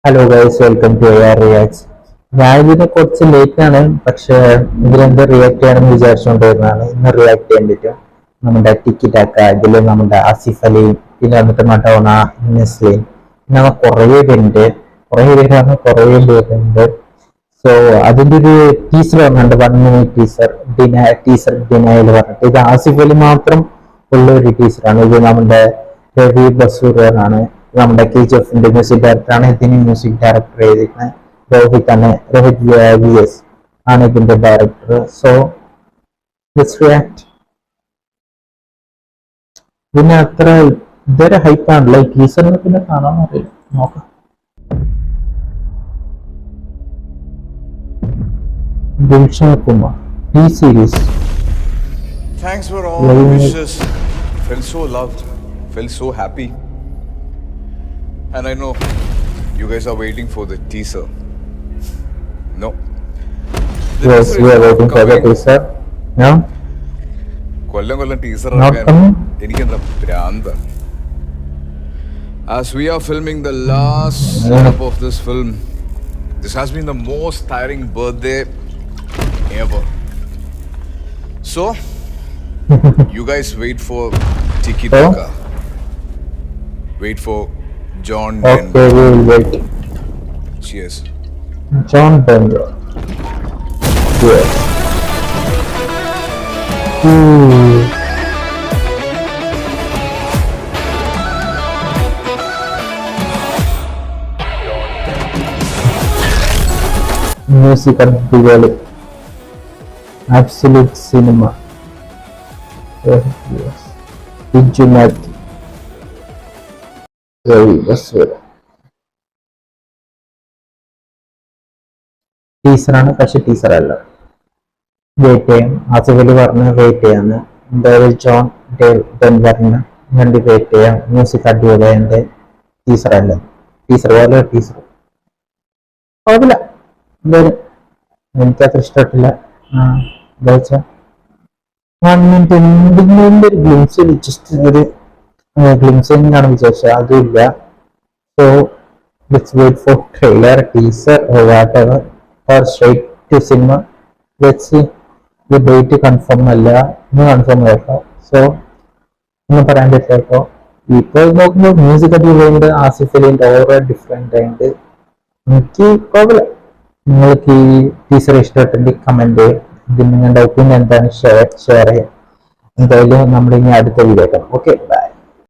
Hello guys, welcome to AR reacts. ഞാൻ ഇതിനെ കുറച്ച് ലേറ്റ് ആണ്, പക്ഷെ ഇതിലെന്ത് റിയാക്ട് ചെയ്യണമെന്ന് വിചാരിച്ചുകൊണ്ടിരുന്നതാണ്. ഇന്ന് റിയാക്ട് ചെയ്യാൻ പറ്റും. നമ്മുടെ ടിക്കി ടാക്ക, ഇതിൽ നമ്മുടെ ആസിഫ് അലി, പിന്നെ വന്നിട്ട് മഡോണ, നെസ്ലിൻ, പിന്നെ കുറേ പേരുണ്ട്. കുറേ പേരുണ്ട്. സോ അതിന്റെ ഒരു ടീസർ വന്നിട്ടുണ്ട്, 1 minute ടീസർ. ഡിനയിൽ പറഞ്ഞിട്ട് ഇത് ആസിഫ് അലി മാത്രം ഉള്ള ഒരു ടീച്ചറാണ്. ഇത് നമ്മുടെ രവി ബസൂറാണ്, നമ്മുടെ KGF മ്യൂസിക് ഡയറക്ടറാണ്. ഇതിന് മ്യൂസിക് ഡയറക്ടർ ചെയ്തിരിക്കുന്നത് രോഹിത് VS ആണ് ഇതിന്റെ ഡയറക്ടർ. So let's react. പിന്നെ അത്ര ഇതുവരെ ഹൈപ്പാണല്ലോ ഈ ടീച്ചറിനെ, പിന്നെ കാണാൻ അറിയില്ല, നോക്കാം. ദിൽഷൻ കുമാർ, ഈ series. Thanks for all the wishes. Felt so loved, felt so happy. And I know you guys are waiting for the teaser. No. Yes, we are waiting for the teaser. No? Kollam teaser Not coming? എനിക്കെന്താ ഭ്രാന്ത. As we are filming the last setup of this film, this has been the most tiring birthday ever. So, you guys wait for Tiki Taka. Wait for John Denver. Okay, we will wait. Cheers. John Denver. Yes. Music അടിപൊളി, absolute cinema. Yes. Intimate. Very best. ടീച്ചറാണ്, പക്ഷെ teacher അല്ല. Wait ചെയ്യാം. ആസിഫ് അലി പറഞ്ഞ് wait ചെയ്യാന്ന്. എന്തായാലും John ഡെൻവറിന് വേണ്ടി wait ചെയ്യാം. മ്യൂസിക് അടിപൊളിയുണ്ട്. ടീച്ചറല്ല, ടീച്ചർ പോലെ ടീച്ചർ കുഴപ്പമില്ല. എന്തായാലും എനിക്കത്ര ഇഷ്ടപ്പെട്ടില്ല. എന്താ വെച്ചാൽ 1 minute എന്തെങ്കിലും ഒരു ഗ്ലിംസ്, ജസ്റ്റ് ഒരു ഗ്ലിംസ് തന്നെയാണ് വിചാരിച്ചത്, അതുമില്ല. So let's wait for trailer, teaser or whatever, or straight to cinema. Let's see. The date confirm അല്ല, ഇന്ന് കൺഫേം ആയിട്ടോ. സോ ഒന്നും പറയാൻ പറ്റില്ല. ഇപ്പോൾ നോക്കുമ്പോൾ മ്യൂസിക് അടിപൊളിയുണ്ട്, ആസിഫ് അലിന്റെ ഓരോ ഡിഫറെന്റ് ആയിട്ട്. എനിക്ക് കുഴപ്പമില്ല. നിങ്ങൾക്ക് ഈ ടീച്ചർ ഇഷ്ടപ്പെട്ടെങ്കിൽ കമന്റ്, ഇത് നിങ്ങളുടെ ഒപ്പീനിയൻ എന്താണ് ഷെയർ ചെയ്യാം. എന്തായാലും നമ്മൾ ഇനി അടുത്ത വീഡിയോ കാണാം. Okay, by.